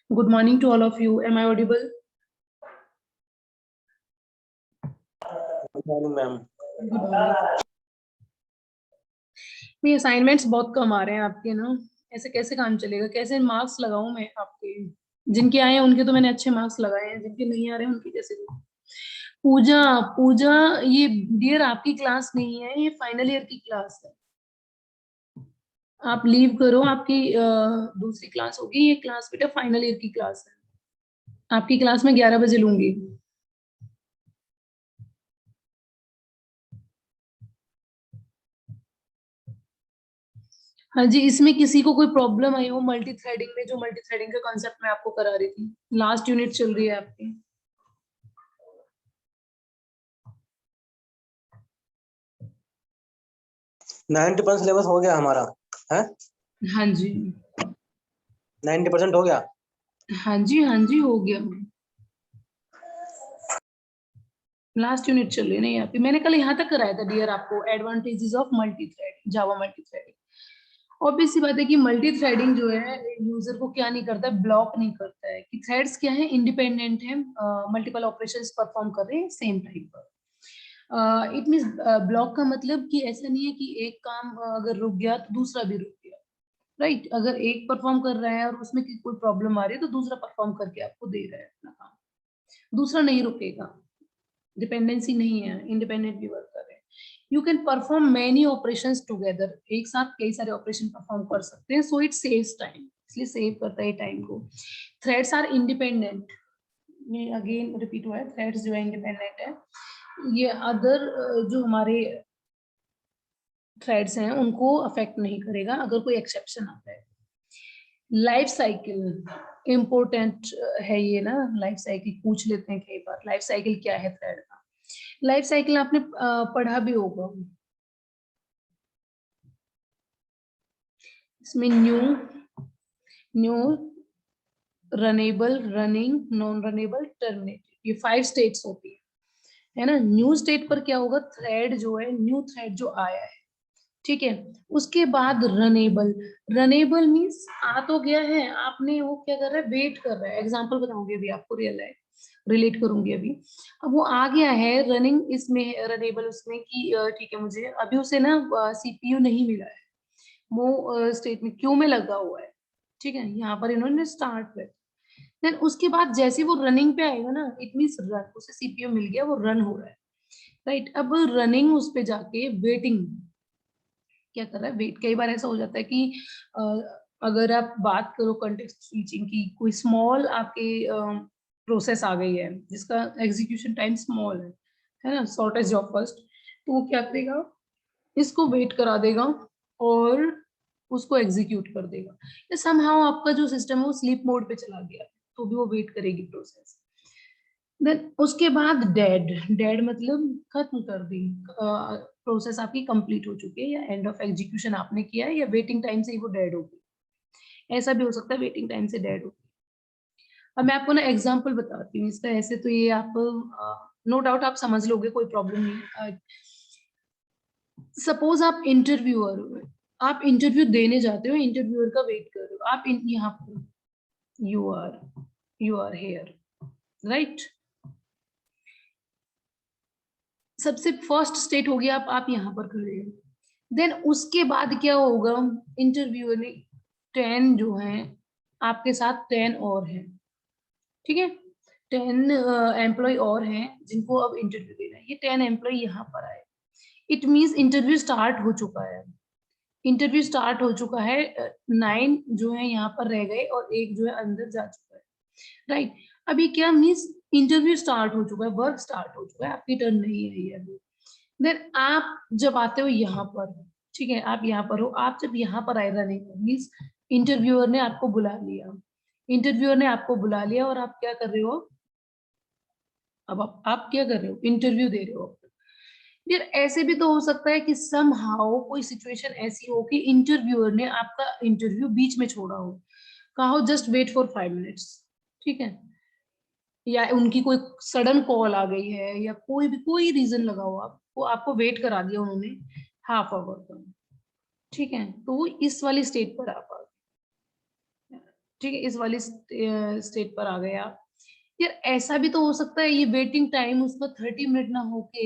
Good morning to all of you. Am I audible? Good morning, ma'am. Good morning. ये assignments बहुत कम आ रहे हैं आपके ना, ऐसे कैसे काम चलेगा? कैसे मार्क्स लगाऊं मैं आपके? जिनके आए हैं उनके तो मैंने अच्छे मार्क्स लगाए हैं, जिनके नहीं आ रहे हैं उनके कैसे दूं? पूजा पूजा, ये डियर आपकी क्लास नहीं है, ये फाइनल ईयर की क्लास है। आप लीव करो, आपकी दूसरी क्लास होगी, ये क्लास बेटा फाइनल ईयर की क्लास है। आपकी क्लास में 11 बजे लूंगी। हाँ जी, इसमें किसी को कोई प्रॉब्लम आई हो मल्टी थ्रेडिंग में? जो मल्टी थ्रेडिंग का कॉन्सेप्ट मैं आपको करा रही थी, लास्ट यूनिट चल रही है आपकी। 90% सिलेबस हो गया हमारा है। हाँ जी 90% हो गया। हाँ जी हाँ जी, हो गया। लास्ट यूनिट चल रही है ना यहाँ पे। मैंने कल यहाँ तक कराया था डियर आपको, advantages of multi threading, Java multi threading. Obvious सी बात है कि मल्टी थ्रेडिंग जो है यूजर को क्या नहीं करता है, ब्लॉक नहीं करता है। कि थ्रेड्स क्या है, इंडिपेंडेंट है, मल्टीपल ऑपरेशंस परफॉर्म कर रहे हैं सेम टाइम पर। इट मीन्स ब्लॉक का मतलब कि ऐसा नहीं है कि एक काम अगर रुक गया तो दूसरा भी रुक गया। राइट अगर एक परफॉर्म कर रहा है और उसमें कोई प्रॉब्लम आ रही है तो दूसरा परफॉर्म करके आपको दे रहा है अपना काम, दूसरा नहीं रुकेगा। डिपेंडेंसी नहीं है, इंडिपेंडेंटली वर्क कर रहे हैं। You can perform many operations together, एक साथ कई सारे ऑपरेशन परफॉर्म कर सकते हैं। सो इट सेव्स टाइम, इसलिए सेव करता है टाइम को। थ्रेड्स आर इंडिपेंडेंट, ये अगेन रिपीट हुआ है, थ्रेड्स जो है इंडिपेंडेंट है। ये अदर जो हमारे थ्रेड्स हैं उनको अफेक्ट नहीं करेगा अगर कोई एक्सेप्शन आता है। लाइफ साइकिल इम्पोर्टेंट है ये ना, लाइफ साइकिल पूछ लेते हैं कई बार, लाइफ साइकिल क्या है थ्रेड का। लाइफ साइकिल आपने पढ़ा भी होगा। इसमें new runnable, running, non runnable, terminated, ये 5 स्टेट्स होती है ना। न्यू स्टेट पर क्या होगा, थ्रेड जो है, न्यू थ्रेड जो आया है, ठीक है, उसके बाद रनेबल। रनेबल मीन्स आ तो गया है, आपने वो क्या कर रहा है, वेट कर रहा है। एग्जांपल बताऊंगी अभी आपको, रिलेट करूंगी अभी। अब वो आ गया है, रनिंग इसमें है, रनेबल उसमें कि ठीक है मुझे अभी उसे ना सीपीयू नहीं मिला है, वो स्टेट में क्यू में लगा हुआ है। ठीक है, यहाँ पर इन्होंने स्टार्ट कर, देन उसके बाद जैसे वो रनिंग पे आएगा ना, इट मीन्स रन, उसे सीपीयू मिल गया, वो रन हो रहा है। राइट अब रनिंग उस पे जाके वेटिंग क्या कर रहा है, वेट। कई बार ऐसा हो जाता है कि अ, अगर आप बात करो कंटेक्स्ट स्विचिंग की, कोई स्मॉल आपके प्रोसेस आ गई है जिसका एग्जीक्यूशन टाइम स्मॉल है ना, शॉर्टेज ऑफ फर्स्ट, तो वो क्या करेगा, इसको वेट करा देगा और उसको एग्जीक्यूट कर देगा। या समहाउ आपका जो सिस्टम है वो स्लीप मोड पे चला गया तो भी वो वेट करेगी प्रोसेस। देन उसके बाद डेड, डेड मतलब खत्म कर दी, प्रोसेस आपकी कंप्लीट हो चुकी है, या एंड ऑफ एग्जीक्यूशन आपने किया है, या वेटिंग टाइम से ही वो डेड हो गई। ऐसा भी हो सकता है वेटिंग टाइम से डेड हो गई। अब मैं आपको ना एग्जांपल बताती हूँ इसका। ऐसे तो ये आप नो डाउट आप समझ लोगे, कोई प्रॉब्लम नहीं। सपोज आप इंटरव्यूअर हो, आप इंटरव्यू देने जाते हो, इंटरव्यूअर का वेट कर रहे हो, आप यहाँ पर यू आर हेयर, राइट। सबसे फर्स्ट स्टेट हो गया, आप यहाँ पर खड़े हो। देन उसके बाद क्या होगा, इंटरव्यूअर ने 10 जो है आपके साथ 10 और हैं, ठीक है, 10 एम्प्लॉय और हैं जिनको अब इंटरव्यू देना है। ये 10 एम्प्लॉय यहाँ पर आए, इट मीन्स इंटरव्यू स्टार्ट हो चुका है। इंटरव्यू स्टार्ट हो चुका है, 9 जो है यहाँ पर रह गए और एक जो है अंदर जा चुका है। राइट अभी क्या मीन्स, इंटरव्यू स्टार्ट हो चुका है, वर्क स्टार्ट हो चुका है, आपकी टर्न नहीं आई है अभी। देन आप जब आते हो यहाँ पर, ठीक है, आप यहाँ पर हो, आप जब यहाँ पर आए रनिंग मीन्स इंटरव्यूअर ने आपको बुला लिया, इंटरव्यूअर ने आपको बुला लिया और आप क्या कर रहे हो, अब आप क्या कर रहे हो, इंटरव्यू दे रहे हो। फिर ऐसे भी तो हो सकता है कि समहाउ कोई सिचुएशन ऐसी हो कि इंटरव्यूअर ने आपका इंटरव्यू बीच में छोड़ा हो, कहा हो जस्ट वेट फॉर 5 मिनट्स, ठीक है, या उनकी कोई सडन कॉल आ गई है, या कोई भी कोई रीजन लगा हो, आपको आपको वेट करा दिया उन्होंने हाफ आवर का, ठीक है, तो वो इस वाली स्टेट पर आप आ गए। ठीक है, इस वाली स्टेट पर आ गए आप। यार ऐसा भी तो हो सकता है ये वेटिंग टाइम उसका 30 मिनट ना होके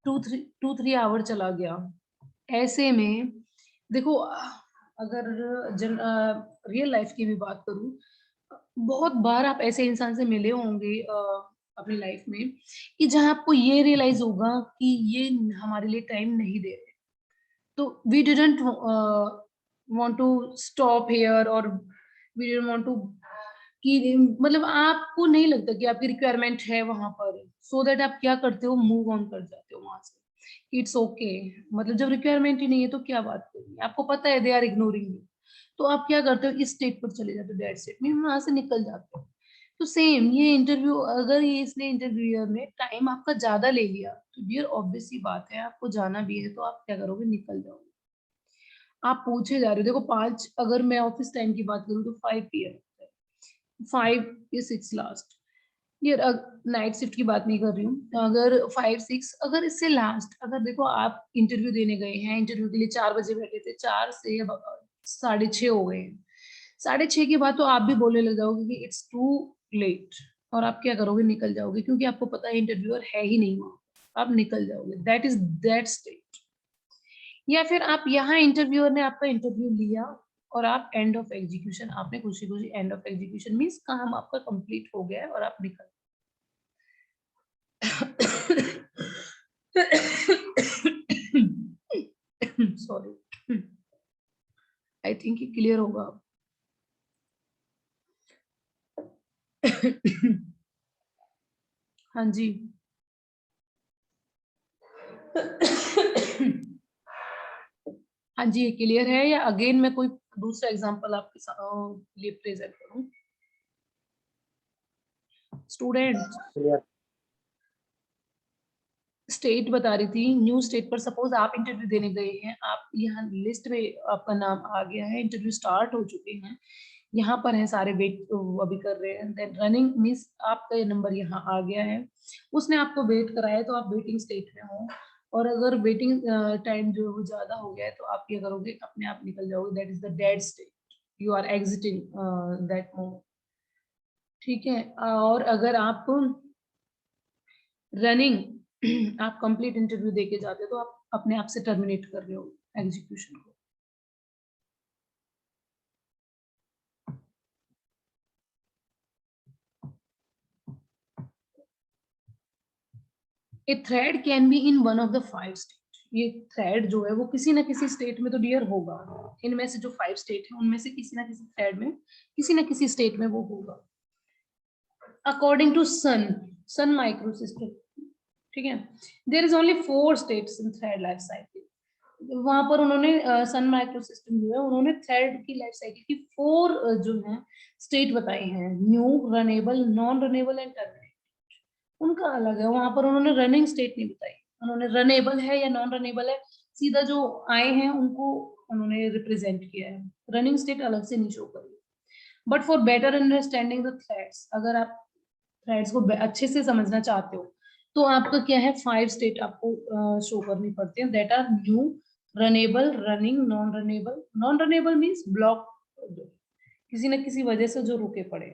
2-3 आवर चला गया। ऐसे में देखो अगर रियल लाइफ की भी बात करूं, बहुत बार आप ऐसे इंसान से मिले होंगे अपनी लाइफ में कि जहां आपको ये रियलाइज होगा कि ये हमारे लिए टाइम नहीं दे रहे, तो we didn't want to stop here, और वी डिडंट वांट टू कि मतलब आपको नहीं लगता कि आपकी रिक्वायरमेंट है वहां पर, सो दैट आप क्या करते हो, मूव ऑन कर जाते हो वहां से। इट्स ओके मतलब जब रिक्वायरमेंट ही नहीं है तो क्या बात करनी है, आपको पता है दे आर इग्नोरिंग यू, तो आप क्या करते हो, इस स्टेट पर चले जाते हो, दैट स्टेट में वहां से निकल जाते हो। तो सेम ये इंटरव्यू, अगर ये इसने इंटरव्यूअर ने टाइम आपका ज्यादा ले लिया तो डियर ऑब्वियस सी बात है आपको जाना भी है तो आप क्या करोगे, निकल जाओगे। आप पूछे जा रहे हो, देखो 5, अगर मैं ऑफिस टाइम की बात करूँ तो 5 PM, 5 या 6 लास्ट। ये नाइट शिफ्ट की बात नहीं कर रही हूँ, अगर 5-6, अगर इससे लास्ट, अगर देखो आप इंटरव्यू देने गए हैं, इंटरव्यू के लिए 4 बजे बैठे थे, 4 से अब 6:30 हो गए हैं, 6:30 के बाद तो आप भी बोलने लग जाओगे कि इट्स टू लेट, और आप क्या करोगे, निकल जाओगे, क्योंकि आपको पता है इंटरव्यूअर है ही नहीं वहां, आप निकल जाओगे, दैट इज दैट स्टेट। या फिर आप यहाँ, इंटरव्यूअर ने आपका इंटरव्यू लिया और आप एंड ऑफ एग्जीक्यूशन, आपने खुशी खुशी एंड ऑफ एग्जीक्यूशन मीन्स काम आपका कंप्लीट हो गया है और आप निकल सॉरी, आई थिंक ये क्लियर होगा। हाँ जी। हाँ जी, ये क्लियर है या अगेन मैं कोई दूसरा एग्जांपल आपके लिए प्रेजेंट करूं? Student, clear. स्टेट बता रही थी, न्यू स्टेट पर सपोज आप इंटरव्यू देने गए हैं, आप यहाँ लिस्ट में आपका नाम आ गया है, इंटरव्यू स्टार्ट हो चुके हैं, यहाँ पर है सारे, वेट अभी कर रहे हैं, देन रनिंग मीन्स आपका ये नंबर यहाँ आ गया है, उसने आपको वेट कराया तो आप वेटिंग स्टेट में हो, और अगर वेटिंग टाइम जो है वो ज्यादा हो गया है तो आप क्या करोगे, अपने आप निकल जाओगे, that is the dead state, you are exiting that moment. ठीक है, और अगर आप रनिंग आप कंप्लीट इंटरव्यू देके जाते हो तो आप अपने आप से टर्मिनेट कर रहे हो एग्जीक्यूशन को। A thread can be in one of the 5 state, ये थ्रेड जो है वो किसी ना किसी स्टेट में तो डियर होगा, इनमें से जो 5 स्टेट है उनमें से किसी ना किसी थ्रेड में, किसी ना किसी स्टेट में वो होगा। According to Sun Micro System, ठीक है, there is only 4 states in thread life cycle. वहां पर उन्होंने सन माइक्रो सिस्टम जो है उन्होंने थ्रेड की लाइफ साइकिल की 4 जो है स्टेट बताई हैं, new, runnable, non runnable and terminate. उनका अलग है, वहां पर उन्होंने रनिंग स्टेट नहीं बताई, उन्होंने रनेबल है या नॉन रनेबल है सीधा जो आए हैं उनको उन्होंने रिप्रेजेंट किया है, रनिंग स्टेट अलग से नहीं शो करी। But for better understanding the threads, अगर आप थ्रेड्स को अच्छे से समझना चाहते हो तो आपका क्या है, 5 स्टेट आपको शो करनी पड़ती है, that are new, runnable, running, non runnable. Non runnable means block, किसी न किसी वजह से जो रुके पड़े,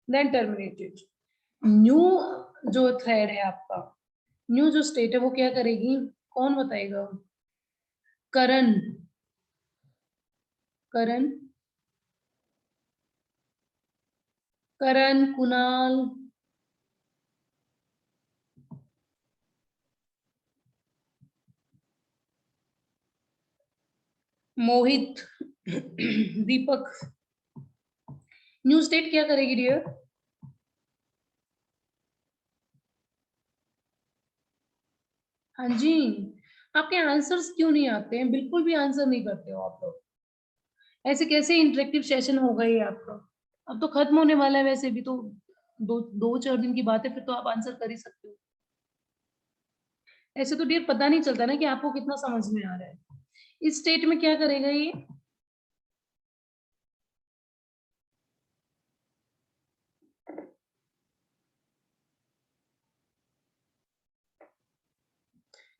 देन टर्मिनेटेड। न्यू जो थ्रेड है आपका, न्यू जो स्टेट है वो क्या करेगी, कौन बताएगा, करण, करण, करण, कुणाल, मोहित, दीपक, न्यू स्टेट क्या करेगी डियर? हाँ जी, आपके आंसर्स क्यों नहीं आते हैं, बिल्कुल भी आंसर नहीं करते हो आप लोग, ऐसे कैसे इंटरेक्टिव सेशन होगा ये आपका? अब तो खत्म होने वाला है, वैसे भी तो 2-4 दिन की बात है, फिर तो आप आंसर कर ही सकते हो। ऐसे तो डियर पता नहीं चलता ना कि आपको कितना समझ में आ रहा है। इस स्टेट में क्या करेगा ये,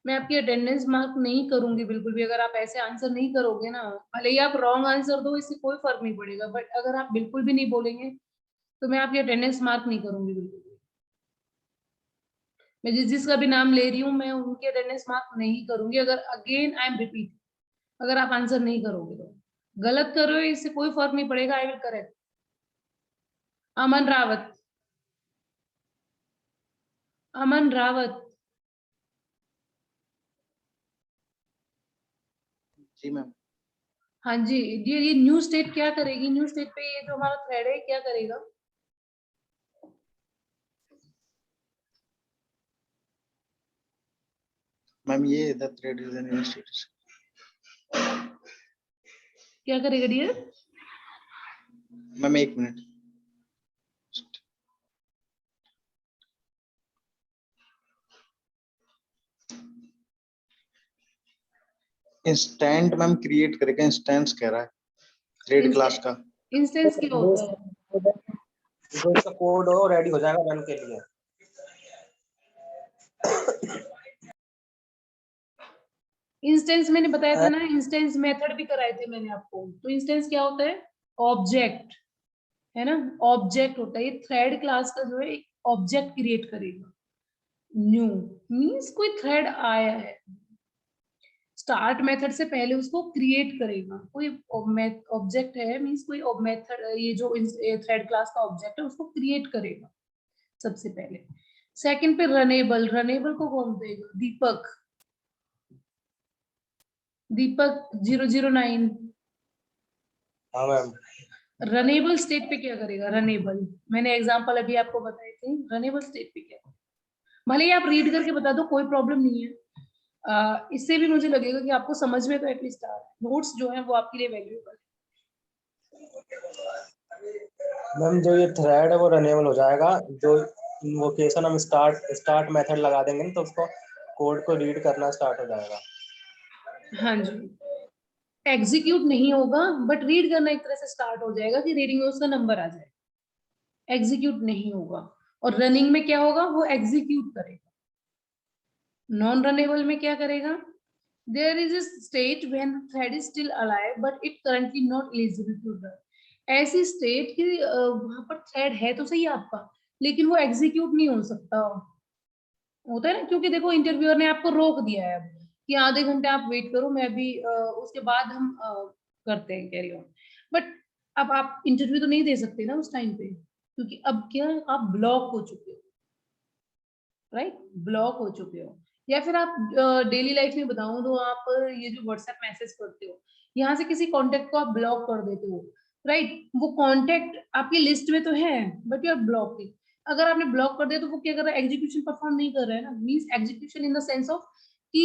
मैं आपकी अटेंडेंस मार्क नहीं करूंगी बिल्कुल भी, अगर आप ऐसे आंसर नहीं करोगे ना, भले ही आप रॉन्ग आंसर दो, इससे कोई फर्क नहीं पड़ेगा, बट अगर आप बिल्कुल भी नहीं बोलेंगे तो मैं आपकी अटेंडेंस मार्क नहीं करूंगी बिल्कुल भी। मैं जिसका भी नाम ले रही हूँ मैं उनकी अटेंडेंस मार्क नहीं करूंगी, अगर अगेन आई एम रिपीट, अगर आप आंसर नहीं करोगे तो। गलत कर रहे हो इससे कोई फर्क नहीं पड़ेगा, I will correct. Aman Rawat, Aman Rawat. जी मैम। हाँ जी, ये न्यू स्टेट क्या करेगी, न्यू स्टेट पे ये जो हमारा थ्रेड है क्या करेगा? मैम ये the thread is an new status. क्या करेगा डियर? मैम एक मिनट। इंस्टेंट मैम क्रिएट करेगा, इंस्टेंस कह रहा है थ्रेड क्लास का। इंस्टेंस क्या होता है? जो इसका कोड हो रेडी हो जाएगा रन के लिए। इंस्टेंस मैंने बताया था ना, इंस्टेंस मेथड भी कराए थे मैंने आपको। तो इंस्टेंस क्या होता है? ऑब्जेक्ट, है ना, ऑब्जेक्ट होता है। ये थ्रेड क्लास का जो है एक ऑब्जेक्ट क्रिएट करेगा। न्यू मींस कोई थ्रेड आया है, स्टार्ट मेथड से पहले उसको क्रिएट करेगा। कोई ऑब्जेक्ट है मींस कोई मेथड, ये जो थ्रेड क्लास का ऑब्जेक्ट है उसको क्रिएट करेगा सबसे पहले। सेकंड पे रनेबल, रनेबल को कौन देगा? दीपक, दीपक 009। हाँ मैम। रनेबल स्टेट पे क्या करेगा? रनेबल मैंने एग्जांपल अभी आपको बताए थे। रनेबल स्टेट पे क्या है? भले ही आप रीड करके बता दो, कोई प्रॉब्लम नहीं है। इससे भी मुझे लगेगा कि आपको समझ में तो एटलीस्ट आ रहा है। नोट्स जो है वो आपके लिए वैल्यूएबल है। मैम जो ये थ्रेड है वो रनेबल हो जाएगा, जो इन्वोकेशन हम स्टार्ट मेथड लगा देंगे ना, तो उसको कोड को रीड करना स्टार्ट हो जाएगा। हाँ जी, एग्जीक्यूट नहीं होगा बट रीड करना एक तरह से स्टार्ट हो जाएगा कि रीडिंग में उसका नंबर आ जाए। एग्जीक्यूट नहीं होगा। और रनिंग में क्या होगा? वो एग्जीक्यूट करेगा। नॉन रनेबल में क्या करेगा? There is a state when the thread is still alive but it currently not eligible to run. ऐसी स्टेट कि वहां पर थ्रेड है तो सही आपका, लेकिन वो एग्जीक्यूट नहीं हो सकता। होता है ना, क्योंकि देखो इंटरव्यूअर ने आपको रोक दिया है अब कि आधे घंटे आप वेट करो, मैं भी उसके बाद हम करते हैं कैरी ऑन। बट अब आप इंटरव्यू तो नहीं दे सकते ना उस टाइम पे, क्योंकि अब क्या, आप ब्लॉक हो चुके हो, राइट, ब्लॉक हो चुके हो। या फिर आप डेली लाइफ में बताऊं तो आप ये जो व्हाट्सएप मैसेज करते हो, यहाँ से किसी कांटेक्ट को आप ब्लॉक कर देते हो, राइट, वो कांटेक्ट आपकी लिस्ट में तो है बट यू आर ब्लॉकिंग। अगर आपने ब्लॉक कर दिया तो वो क्या कर रहा है? एग्जीक्यूशन परफॉर्म नहीं कर रहा है ना, means execution in the sense of कि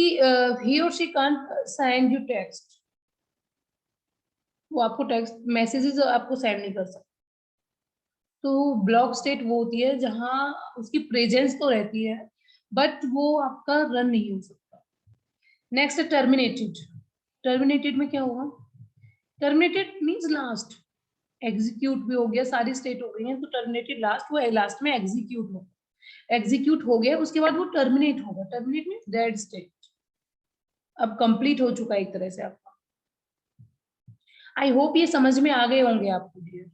ही और she can't send you text, वो आपको टेक्स्ट मैसेजेस आपको सेंड नहीं कर सकता। तो ब्लॉक स्टेट वो होती है जहां उसकी प्रेजेंस तो रहती है बट वो आपका रन नहीं हो सकता। नेक्स्ट है टर्मिनेटेड। टर्मिनेटेड में क्या होगा? टर्मिनेटेड मींस लास्ट, एग्जीक्यूट भी हो गया, सारी स्टेट हो गई है तो टर्मिनेटेड लास्ट, वो लास्ट में एग्जीक्यूट हो, एग्जीक्यूट हो गया उसके बाद वो टर्मिनेट होगा। टर्मिनेट मींस डेड स्टेट, अब कंप्लीट हो चुका है एक तरह से आपका। आई होप ये समझ में आ गए होंगे आपको डियर।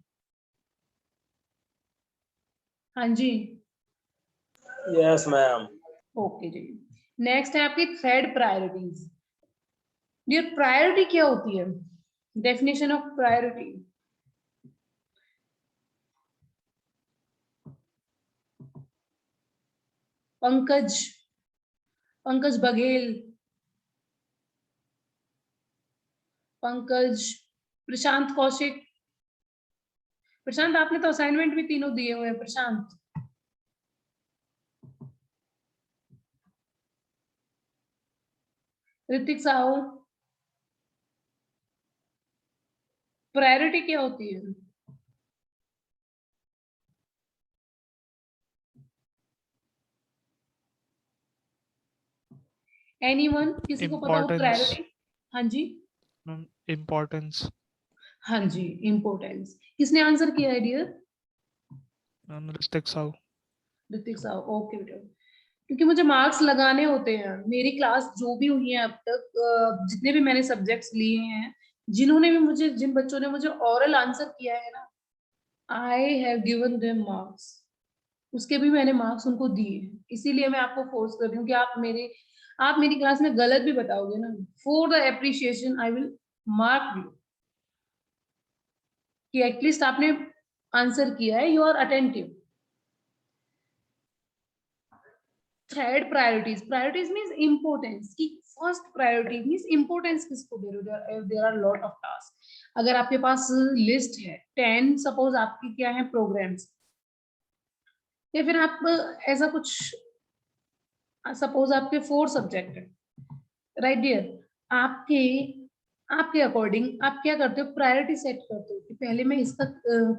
हाँ जी, यस मैम। ओके जी। नेक्स्ट है आपकी थ्रेड प्रायोरिटीज। डियर प्रायोरिटी क्या होती है? Definition of priority. Pankaj, Pankaj Baghel, Pankaj, Prashant Kaushik. Prashant आपने तो असाइनमेंट भी तीनों दिए हुए हैं प्रशांत। ऋतिक साहू, प्रायोरिटी क्या होती है? एनीवन, किसी को पता हो प्रायोरिटी? हाँ जी, इम्पोर्टेंस। हाँ जी, इम्पोर्टेंस। किसने आंसर किया है डियर? ऋतिक साहू। ऋतिक साहू, ओके बेटा। क्योंकि मुझे मार्क्स लगाने होते हैं। मेरी क्लास जो भी हुई है अब तक, जितने भी मैंने सब्जेक्ट्स लिए हैं, जिन्होंने भी मुझे, जिन बच्चों ने मुझे ओरल आंसर किया है ना, I have given them marks, उसके भी मैंने मार्क्स उनको दिए हैं। इसीलिए मैं आपको फोर्स कर रही हूँ कि आप मेरी क्लास में गलत भी बताओगे ना, for the appreciation I will mark you कि एटलीस्ट आपने आंसर किया है, you are attentive. Third priorities means importance की फर्स्ट प्रायोरिटी मींस इंपॉर्टेंस किसको दे रहे हो। There are lot of task. अगर आपके पास लिस्ट है 10, सपोज आपकी क्या है प्रोग्राम्स, या फिर आप ऐसा कुछ, सपोज आपके 4 सब्जेक्ट है, राइट डियर, आपके आपके अकॉर्डिंग आप क्या करते हो, प्रायोरिटी सेट करते हो कि पहले मैं इसका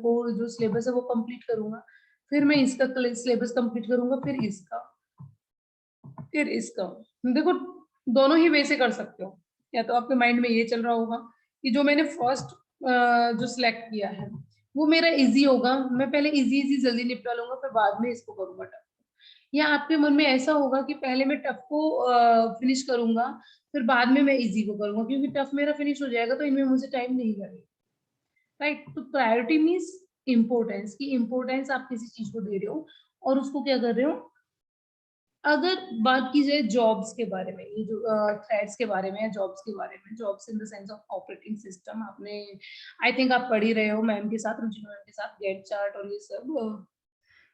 को जो सिलेबस है वो कंप्लीट करूंगा, फिर मैं इसका सिलेबस कंप्लीट करूंगा, फिर इसका। देखो दोनों ही वे से कर सकते हो। या तो आपके माइंड में ये चल रहा होगा कि जो मैंने फर्स्ट जो सिलेक्ट किया है वो मेरा इजी होगा, मैं पहले इजी जल्दी निपटा लूंगा, फिर बाद में इसको करूंगा टफ। या आपके मन में ऐसा होगा कि पहले मैं टफ को फिनिश करूंगा, फिर बाद में मैं इजी को करूंगा, क्योंकि टफ मेरा फिनिश हो जाएगा तो इनमें मुझे टाइम नहीं लगेगा, राइट। तो प्रायोरिटी मीन्स इम्पोर्टेंस की इम्पोर्टेंस आप किसी चीज को दे रहे हो और उसको क्या कर रहे हो। अगर बात की जाए जॉब्स के बारे में, ये जो थ्रेड्स के बारे में या जॉब्स के बारे में, jobs in the sense of operating system, आपने आई थिंक आप पढ़ ही रहे हो मैम के साथ, रुचिका मैम के साथ, गैट चार्ट और ये सब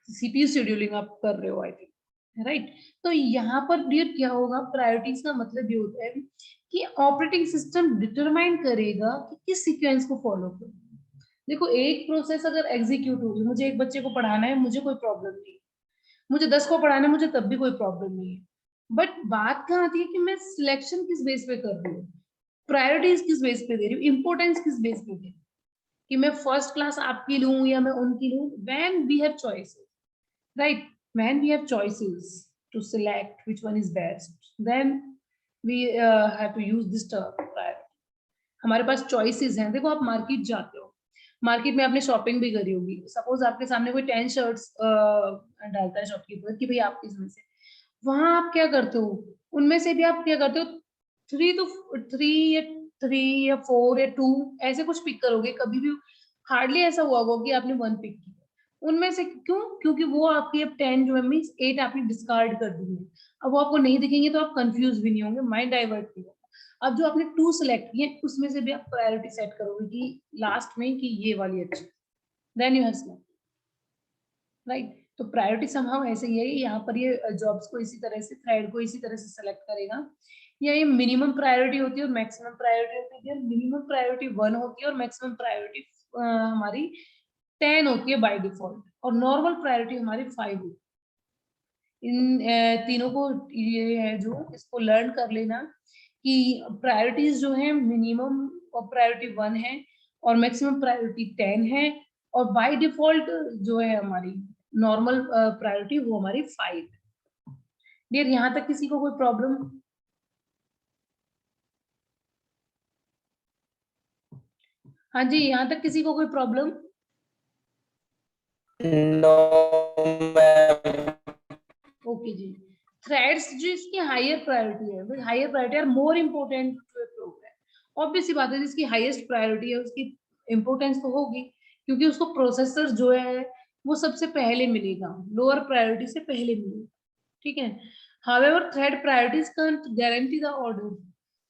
सीपीयू शेड्यूलिंग आप कर रहे हो आई थिंक, राइट। तो यहाँ पर डियर क्या होगा, प्रायोरिटीज का मतलब ये होता है कि ऑपरेटिंग सिस्टम डिटरमाइन करेगा कि किस सीक्वेंस को फॉलो करो। देखो एक प्रोसेस अगर एग्जीक्यूट होगी, मुझे एक बच्चे को पढ़ाना है, मुझे कोई प्रॉब्लम नहीं, मुझे 10 को पढ़ाना है, मुझे तब भी कोई प्रॉब्लम नहीं है। बट बात कहाँ आती है कि मैं सिलेक्शन किस बेस पे कर रही हूँ, प्रायोरिटीज किस बेस पे दे रही हूँ, इंपोर्टेंस किस बेस पे दे रही हूँ, कि मैं फर्स्ट क्लास आपकी लूं या मैं उनकी लूं। When we have choices, right, when we have choices to select which one is best, then we have to use this term priority। हमारे पास चॉइसेस हैं। देखो आप मार्केट जाते हो, मार्केट में आपने शॉपिंग भी करी होगी, सपोज आपके सामने कोई 10 शर्ट्स डालता है शॉपकीपर कि भाई आप इसमें से, वहां आप क्या करते हो, उनमें से भी आप क्या करते हो, 3 या 4 या 2 ऐसे कुछ पिक करोगे। कभी भी हार्डली ऐसा हुआ होगा कि आपने 1 पिक किया उनमें से, क्यों, क्योंकि वो आपकी अब 10 जो है मीन्स 8 आपने डिस्कार्ड कर दी है। अब वो आपको नहीं दिखेंगे तो आप कंफ्यूज भी नहीं होंगे, माइंड डाइवर्ट नहीं होगा। अब जो आपने 2 सिलेक्ट किए उसमें से भी आप प्रायोरिटी सेट करोगे कि लास्ट में कि ये वाली अच्छी, then you have select, right. तो प्रायोरिटी समहाउ ऐसे ही है, यहाँ पर ये जॉब्स को इसी तरह से, थ्रेड को इसी तरह से सेलेक्ट करेगा। या ये मिनिमम प्रायोरिटी होती है और मैक्सिमम प्रायोरिटी होती है। मिनिमम प्रायोरिटी 1 होती है और मैक्सिमम प्रायोरिटी हमारी 10 होती है बाय डिफॉल्ट, और नॉर्मल प्रायोरिटी हमारी 5 होती है। इन तीनों को ये है जो इसको लर्न कर लेना कि प्रायोरिटीज जो है मिनिमम और प्रायोरिटी 1 है और मैक्सिमम प्रायोरिटी 10 है, और बाय डिफॉल्ट जो है हमारी नॉर्मल प्रायोरिटी वो हमारी 5 है। डियर यहाँ तक किसी को कोई प्रॉब्लम? हाँ जी, यहाँ तक किसी को कोई प्रॉब्लम? No ma'am. ओके जी। थ्रेड्स जो इसकी हायर प्रायोरिटी है, higher priority are more important to a program. Obvious सी बात है, जिसकी हाईएस्ट प्रायोरिटी है उसकी इम्पोर्टेंस तो होगी, क्योंकि उसको प्रोसेसर जो है वो सबसे पहले मिलेगा, लोअर प्रायोरिटी से पहले मिलेगा, ठीक है। However thread priorities can't guarantee the order.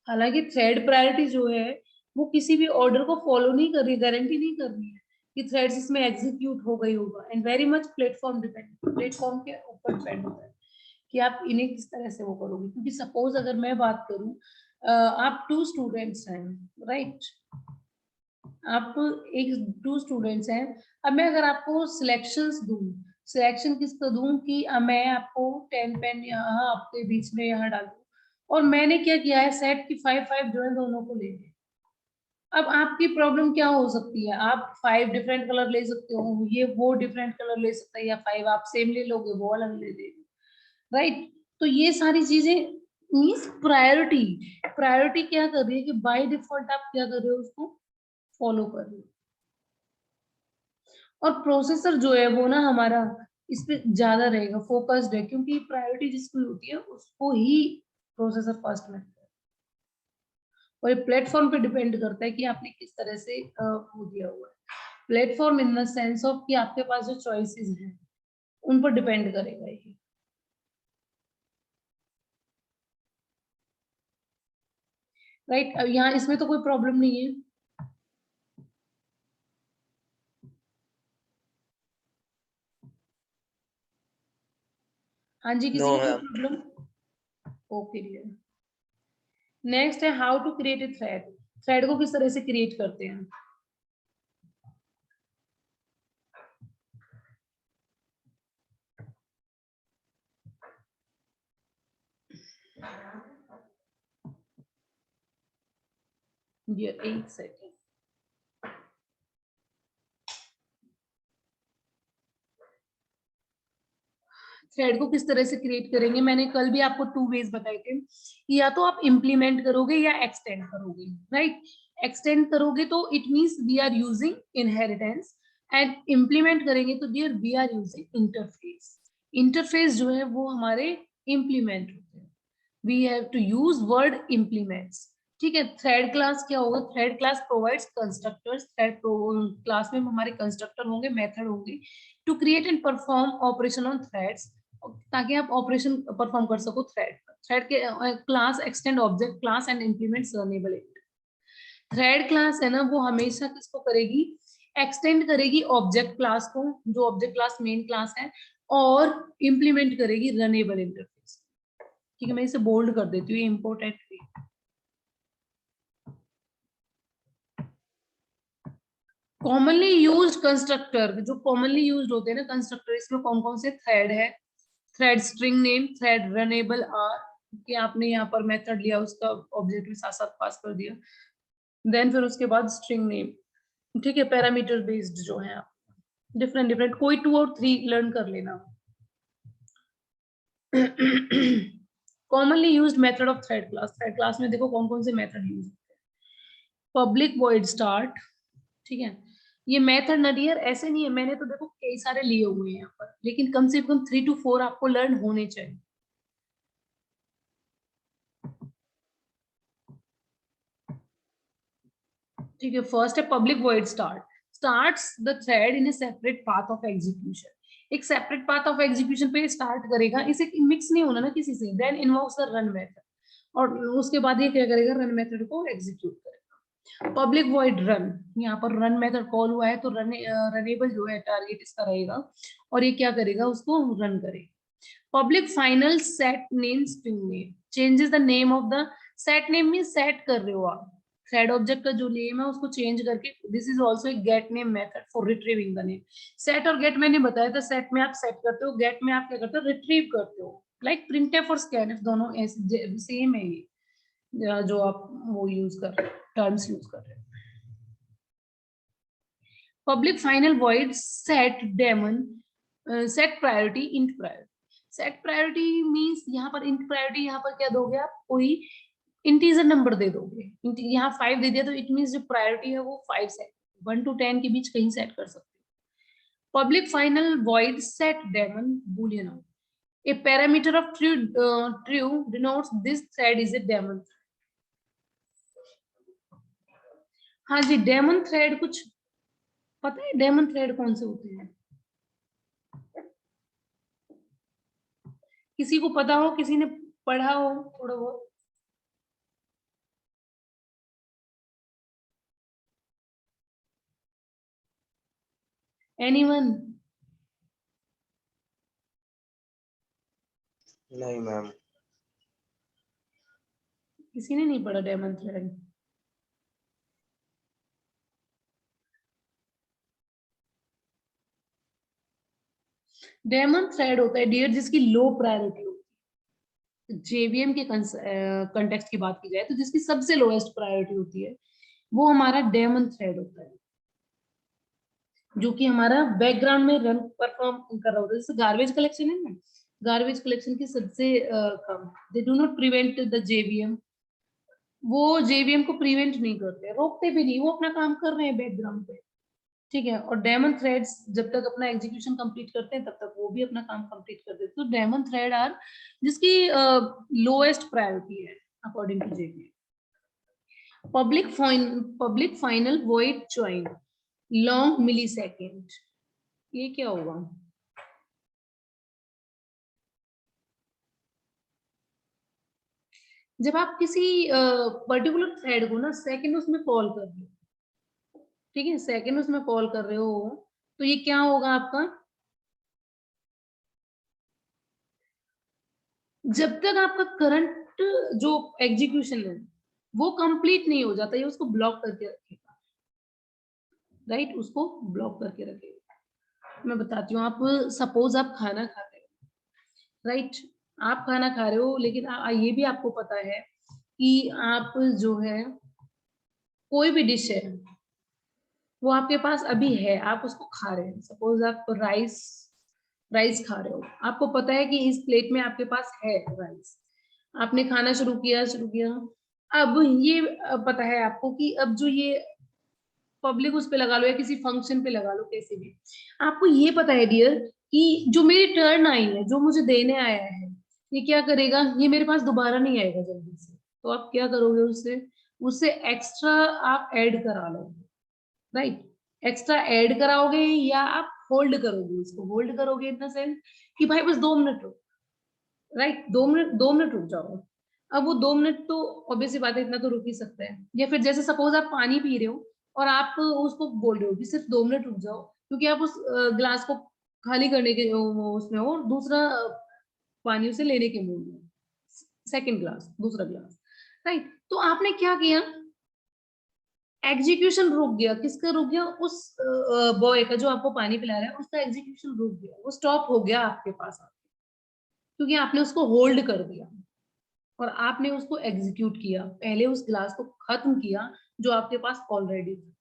हालांकि थ्रेड प्रायोरिटी जो है वो किसी भी ऑर्डर को फॉलो नहीं कर रही, गारंटी नहीं कर रही है कि थ्रेड्स इसमें एग्जीक्यूट हो गई होगा। And very much platform depend, platform के ऊपर डिपेंड होता है कि आप इन्हें किस तरह से वो करोगे। क्योंकि सपोज अगर मैं बात करूं, आप 2 स्टूडेंट्स हैं, राइट, आप 2 स्टूडेंट्स हैं। अब मैं अगर आपको सिलेक्शंस दूं, सिलेक्शन किसको दूं कि मैं आपको 10 पेन यहाँ आपके बीच में यहाँ डाल दूं, और मैंने क्या किया है, सेट की 5 जो है दोनों को ले लिया। अब आपकी प्रॉब्लम क्या हो सकती है, आप 5 डिफरेंट कलर ले सकते हो, ये वो डिफरेंट कलर ले सकता है, या 5 आप सेम ले लोगे, वो अलग ले लेगे, राइट। तो ये सारी चीजें मीन्स प्रायोरिटी, प्रायोरिटी क्या कर रही है कि बाय डिफॉल्ट आप क्या कर रहे हो, उसको फॉलो कर रहे हो। और प्रोसेसर जो है वो ना हमारा इस पे ज्यादा रहेगा, फोकस्ड है, क्योंकि प्रायोरिटी जिसको होती है उसको ही प्रोसेसर फर्स्ट में, और प्लेटफॉर्म पे डिपेंड करता है कि आपने किस तरह से वो दिया हुआ है। Platform in the sense of कि आपके पास जो चॉइसेस हैं उन पर डिपेंड करेगा ये। राइट, अब यहाँ इसमें तो कोई प्रॉब्लम नहीं है। हाँ जी, किसी नो को कोई ma'am. Problem? Okay dear. Next है how to create a thread. Thread को किस तरह से क्रिएट करते हैं? डियर एक सेकेंड, थ्रेड को किस तरह से क्रिएट करेंगे? मैंने कल भी आपको 2 वेज बताए थे, या तो आप इम्प्लीमेंट करोगे या एक्सटेंड करोगे। राइट, एक्सटेंड करोगे तो it means we are using inheritance, and implement करेंगे तो there we are using interface. Interface जो है वो हमारे इम्प्लीमेंट होते हैं। We have to use word implements. ठीक है, थ्रेड क्लास क्या होगा? Thread class provides constructors. Thread class में हमारे कंस्ट्रक्टर होंगे, मेथड होंगे to create and perform operation on threads, ताकि आप ऑपरेशन परफॉर्म कर सको थ्रेड। थ्रेड के class extend object class and implements runnable. Thread class है ना, वो हमेशा किसको करेगी? एक्सटेंड करेगी ऑब्जेक्ट क्लास को, जो ऑब्जेक्ट क्लास मेन क्लास है, और इंप्लीमेंट करेगी रनेबल इंटरफेस। ठीक है, मैं इसे बोल्ड कर देती हूँ, इंपॉर्टेंट है। कॉमनली यूज्ड कंस्ट्रक्टर, जो कॉमनली यूज्ड होते हैं ना कंस्ट्रक्टर, इसमें कौन कौन से? थ्रेड है, thread string name, thread runnable r, कि आपने यहाँ पर मेथड लिया उसका ऑब्जेक्ट भी साथ साथ पास कर दिया, देन फिर उसके बाद स्ट्रिंग नेम। ठीक है, पैरामीटर बेस्ड जो है, डिफरेंट डिफरेंट, कोई 2 और 3 लर्न कर लेना। Commonly used method of thread class. Thread class में देखो कौन कौन से मेथड यूज होते हैं। पब्लिक वॉइड स्टार्ट, ठीक है, ये मेथड ना डियर ऐसे नहीं है, मैंने तो देखो कई सारे लिए हुए हैं यहाँ पर, लेकिन कम से कम 3 to 4 आपको लर्न होने चाहिए। ठीक है, फर्स्ट है public void start, starts the thread in a separate path of execution. एक सेपरेट पाथ ऑफ एग्जीक्यूशन पे स्टार्ट करेगा, इसे मिक्स नहीं होना ना किसी से। Then involves the run method, और उसके बाद ये क्या करेगा? रन मेथड को एग्जीक्यूट करेगा। पब्लिक वॉइड रन, यहाँ पर रन मेथड कॉल हुआ है तो रनेबल जो है टारगेट इसका रहेगा, और ये क्या करेगा? उसको रन करेगा। Public final set name string name changes the name of the set name, mean set कर रहे हो आप थ्रेड ऑब्जेक्ट का जो नेम है उसको चेंज करके। This is also a gate name method for retrieving the name. Set और गेट मैंने बताया था, सेट में आप सेट करते हो, गेट में आप क्या करते हो? रिट्रीव करते हो। लाइक प्रिंटफ और स्कैनफ दोनों सेम है, ये जो आप वो यूज कर रहे हो, टर्म्स यूज कर रहे हो। Public final void set daemon set priority int priority. Set priority means यहाँ पर इंट प्रायोरिटी, यहाँ पर क्या दोगे आप? कोई इंटीजर नंबर दे दोगे। यहाँ 5 दे दिया तो इट मींस जो प्रायोरिटी है वो 5 सेट, 1 to 10 के बीच कहीं सेट कर सकते हो। Public final void set daemon boolean out, a parameter of true denotes this thread is a daemon thread। हाँ जी, डेमन थ्रेड कुछ पता है? डेमन थ्रेड कौन से होते हैं? किसी को पता हो, किसी ने पढ़ा हो थोड़ा बहुत? एनीवन? नहीं मैम। किसी ने नहीं पढ़ा डेमन थ्रेड? डेमन थ्रेड होता है डियर जिसकी लो प्रायोरिटी होती है। जेवीएम के कंटेक्स्ट की बात की जाए तो जिसकी सबसे लोएस्ट प्रायोरिटी होती है वो हमारा डेमन थ्रेड होता है, जो कि हमारा बैकग्राउंड में रन परफॉर्म कर रहा होता है। जैसे गार्बेज कलेक्शन है ना, गार्बेज कलेक्शन की सबसे कम, they do not prevent the JVM, वो जेवीएम को प्रिवेंट नहीं करते, रोकते भी नहीं, वो अपना काम कर रहे हैं बैकग्राउंड पे। ठीक है, और डेमन थ्रेड्स जब तक अपना एग्जीक्यूशन कंप्लीट करते हैं तब तक वो भी अपना काम कंप्लीट कर देते हैं। तो डेमन थ्रेड आर जिसकी लोएस्ट प्रायोरिटी है according to JP. Public final void join long millisecond, ये क्या होगा? जब आप किसी पर्टिकुलर थ्रेड को ना सेकंड उसमें कॉल कर रहे हो, ठीक है, सेकंड उसमें कॉल कर रहे हो, तो ये क्या होगा आपका? जब तक आपका करंट जो एग्जीक्यूशन है वो कंप्लीट नहीं हो जाता, ये उसको ब्लॉक करके रखेगा, राइट, उसको ब्लॉक करके रखेगा। मैं बताती हूँ, आप सपोज आप खाना खा रहे हो, राइट, आप खाना खा रहे हो, लेकिन ये भी आपको पता है कि आप जो है कोई भी डिश है वो आपके पास अभी है, आप उसको खा रहे हैं। सपोज आप राइस खा रहे हो, आपको पता है कि इस प्लेट में आपके पास है राइस, आपने खाना शुरू किया। अब ये पता है आपको कि अब जो ये पब्लिक उस पे लगा लो या किसी फंक्शन पे लगा लो, कैसे भी आपको ये पता है डियर कि जो मेरी टर्न आई है, जो मुझे देने आया है, ये क्या करेगा, ये मेरे पास दोबारा नहीं आएगा जल्दी से। तो आप क्या करोगे, उससे उससे एक्स्ट्रा आप ऐड करा लोगे, राइट, एक्स्ट्रा ऐड कराओगे या आप होल्ड करोगे, उसको होल्ड करोगे इन द सेंस कि भाई बस 2 मिनट रुक, राइट, 2 मिनट रुक जाओ। अब वो 2 मिनट तो ऑब्वियसली बात है, इतना तो रुक ही सकते हैं। या फिर जैसे सपोज आप पानी पी रहे हो और आप उसको बोल रहे हो कि सिर्फ 2 मिनट रुक जाओ, क्योंकि आप उस ग्लास को खाली करने के उसमें हो, दूसरा पानी उसे लेने के मूड में, सेकंड ग्लास, दूसरा ग्लास, राइट। तो आपने क्या किया, एग्जीक्यूशन रुक गया। किसका रुक गया? उस बॉय का जो आपको पानी पिला रहा है, उसका एग्जीक्यूशन रुक गया, वो स्टॉप हो गया आपके पास आके, क्योंकि आपने उसको होल्ड कर दिया और आपने उसको एग्जीक्यूट किया, पहले उस ग्लास को खत्म किया जो आपके पास ऑलरेडी था,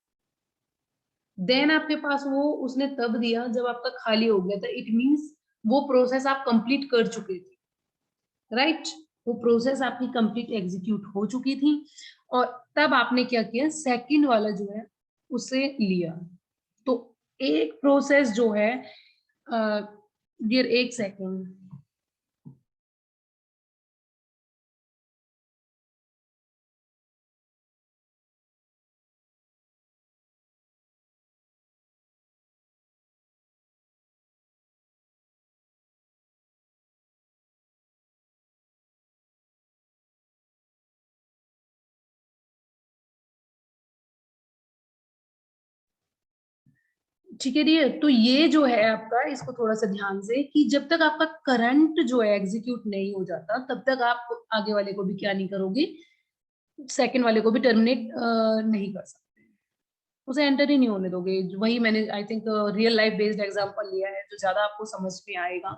देन आपके पास वो उसने तब दिया जब आपका खाली हो गया था। इट मींस वो प्रोसेस आप कंप्लीट कर चुके थे, राइट, वो प्रोसेस आपकी कंप्लीट एग्जीक्यूट हो चुकी थी और तब आपने क्या किया, सेकंड वाला जो है उसे लिया। तो एक प्रोसेस जो है डियर, एक सेकंड, ठीक है डियर। तो ये जो है आपका, इसको थोड़ा सा ध्यान से, कि जब तक आपका करंट जो है एग्जीक्यूट नहीं हो जाता तब तक आप आगे वाले को भी क्या नहीं करोगे, सेकंड वाले को भी टर्मिनेट नहीं कर सकते, उसे एंटर ही नहीं होने दोगे। वही मैंने I think real life based example लिया है जो ज्यादा आपको समझ में आएगा।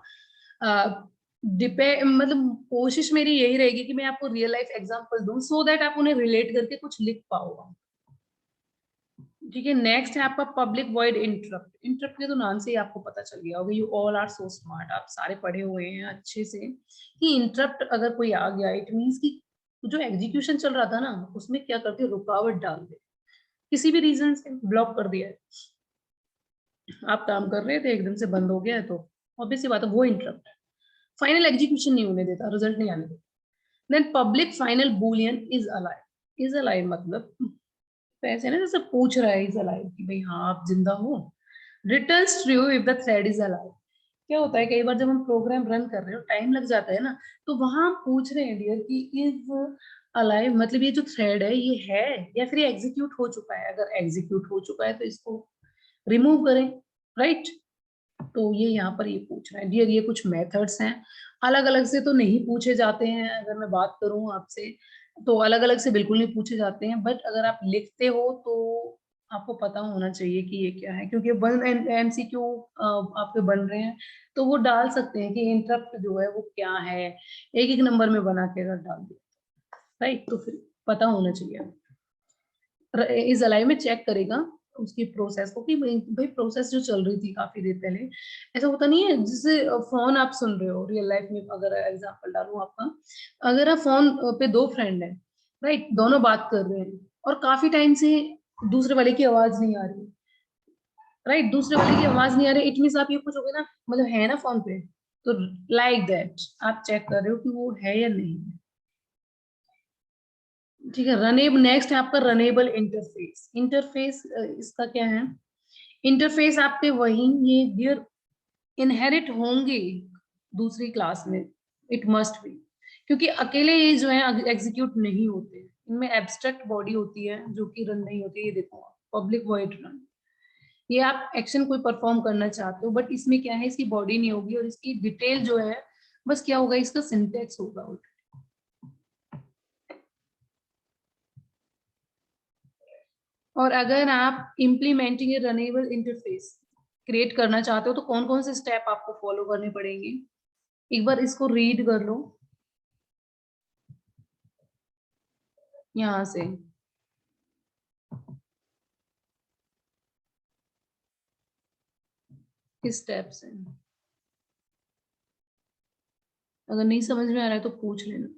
डिपेंड मतलब कोशिश मेरी यही रहेगी कि मैं आपको रियल लाइफ एग्जांपल दूं सो दैट आप उन्हें रिलेट करके कुछ लिख पाओ। ठीक है, नेक्स्ट है आपका पब्लिक वॉइड इंटरप्ट। इंटरप्ट के तो नाम से ही आपको पता चल गया होगा, you all are so smart, आप सारे पढ़े हुए हैं अच्छे से, कि इंटरप्ट अगर कोई आ गया इट मींस कि जो एग्जीक्यूशन चल रहा था ना उसमें क्या करते, रुकावट डाल दे, किसी भी रीजन से ब्लॉक कर दिया है, आप काम कर रहे थे एकदम से बंद हो गया है, तो ऑब्वियसली बात है वो इंटरप्ट है। फाइनल एग्जीक्यूशन नहीं होने देता, रिजल्ट नहीं आने देता। Then public final boolean is alive. Is alive मतलब पैसे ना, जैसे पूछ रहा है इज अलाइव कि भाई हाँ आप जिंदा हो, returns true if the thread is alive. क्या होता है कई बार जब हम प्रोग्राम रन कर रहे हो, टाइम लग जाता है ना, तो वहां हम पूछ रहे हैं डियर कि इज अलाइव मतलब ये जो थ्रेड है ये है या फिर ये एग्जीक्यूट हो चुका है। अगर एग्जीक्यूट हो चुका है तो इसको रिमूव करें, राइट। तो ये यहाँ पर ये पूछ रहा है डियर। ये कुछ मेथड्स हैं, अलग अलग से तो नहीं पूछे जाते हैं। अगर मैं बात करूं आपसे तो अलग अलग से बिल्कुल नहीं पूछे जाते हैं, बट अगर आप लिखते हो तो आपको पता होना चाहिए कि ये क्या है, क्योंकि वन एमसीक्यू आपके बन रहे हैं तो वो डाल सकते हैं कि इंटरप्ट जो है वो क्या है, एक एक नंबर में बना के अगर डाल दिया, राइट, तो फिर पता होना चाहिए। इस अलाइव में चेक करेगा उसकी प्रोसेस को कि भाई प्रोसेस जो चल रही थी काफी देर पहले, ऐसा होता नहीं है जिससे फोन आप सुन रहे हो रियल लाइफ में। अगर एग्जांपल डालूं आपका, अगर आप फोन पे दो फ्रेंड हैं, राइट, दोनों बात कर रहे हैं और काफी टाइम से दूसरे वाले की आवाज नहीं आ रही, राइट, दूसरे वाले की आवाज नहीं आ रही, इट मींस आप ये पूछोगे ना, मतलब है ना फोन पे, तो लाइक दैट आप चेक कर रहे हो कि वो है या नहीं। ठीक है, रनेब नेक्स्ट है आपका रनेबल इंटरफेस। इंटरफेस इसका क्या है, इंटरफेस आपके वही ये डियर इनहेरिट होंगे दूसरी क्लास में, इट मस्ट बी, क्योंकि अकेले ये जो है एग्जीक्यूट नहीं होते, इनमें एब्स्ट्रैक्ट बॉडी होती है जो कि रन नहीं होती। ये देखो पब्लिक वॉइड रन, ये आप एक्शन कोई परफॉर्म करना चाहते हो, बट इसमें क्या है, इसकी बॉडी नहीं होगी और इसकी डिटेल जो है बस क्या होगा, इसका सिंटेक्स होगा। और अगर आप इम्प्लीमेंटिंग ए रनेबल इंटरफेस क्रिएट करना चाहते हो तो कौन कौन से स्टेप आपको फॉलो करने पड़ेंगे, एक बार इसको रीड कर लो यहां से। किस स्टेप से, अगर नहीं समझ में आ रहा है तो पूछ लेना।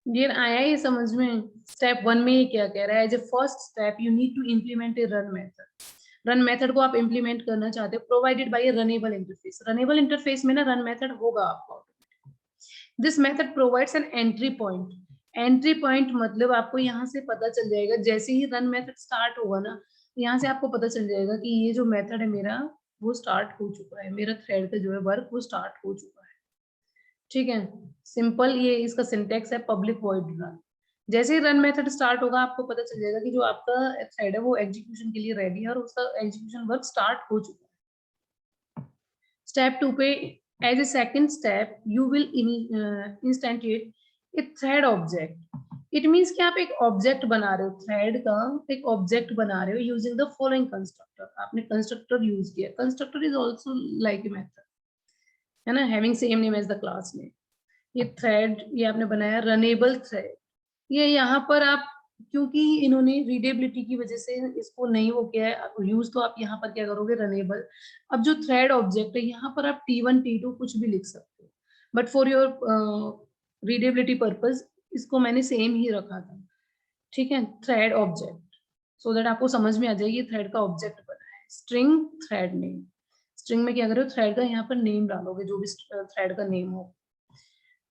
डियर आया ये समझ में, स्टेप 1 में ये क्या कह रहा है, as a first step you need to implement a run method. Run method को आप इम्प्लीमेंट करना चाहते हो, provided by a runnable interface. Runnable interface में ना रन मेथड होगा आपका। This method provides an entry point. Entry point मतलब आपको यहाँ से पता चल जाएगा, जैसे ही रन मेथड स्टार्ट होगा ना, यहाँ से आपको पता चल जाएगा कि ये जो मेथड है मेरा वो स्टार्ट हो चुका है, मेरा थ्रेड का जो है वर्क वो स्टार्ट हो चुका है। ठीक है, सिंपल ये इसका सिंटेक्स है, पब्लिक वॉइड रन। जैसे ही रन मेथड स्टार्ट होगा आपको पता चल जाएगा कि जो आपका थ्रेड है वो एग्जीक्यूशन के लिए रेडी है और उसका एग्जीक्यूशन वर्क स्टार्ट हो चुका है। स्टेप 2 पे as a second step you will instantiate a thread object. It means कि आप एक ऑब्जेक्ट बना रहे हो, थ्रेड का एक ऑब्जेक्ट बना रहे हो यूजिंग द फॉलोइंग कंस्ट्रक्टर। आपने कंस्ट्रक्टर यूज किया, constructor is also like a method, है ना, having same name as the class name. ये थ्रेड ये आपने बनाया रनेबल थ्रेड, ये यहाँ पर आप क्योंकि इन्होंने रीडेबिलिटी की वजह से इसको नहीं वो किया है यूज, तो आप यहाँ पर क्या करोगे रनेबल। अब जो थ्रेड ऑब्जेक्ट है यहाँ पर आप T1 T2 कुछ भी लिख सकते हो, but for your readability purpose इसको मैंने सेम ही रखा था। ठीक है, थ्रेड ऑब्जेक्ट, सो दैट आपको समझ में आ जाएगी ये थ्रेड का ऑब्जेक्ट बना है। स्ट्रिंग थ्रेड नेम, स्ट्रिंग में क्या करो थ्रेड का यहाँ पर नेम डालोगे, जो भी थ्रेड का नेम हो।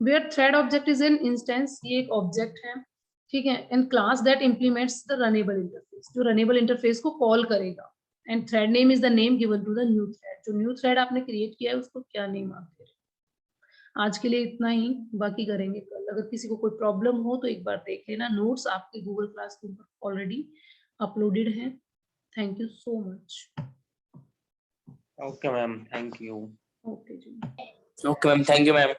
Where thread object is an instance, ये एक ऑब्जेक्ट है, ठीक है, and class that implements the runnable interface, जो runnable interface को कॉल करेगा, and thread name is the name given to the new thread, जो new thread आपने क्रिएट किया है उसको क्या नेम आप दे रहे हैं। आज के लिए इतना ही, बाकी करेंगे कल। अगर किसी को कोई प्रॉब्लम हो तो एक बार देख लेना, नोट्स आपके गूगल क्लास के ऊपर ऑलरेडी अपलोडेड है। Thank you so much. Okay ma'am, thank you. Okay जी, Okay, ma'am. Thank you, ma'am.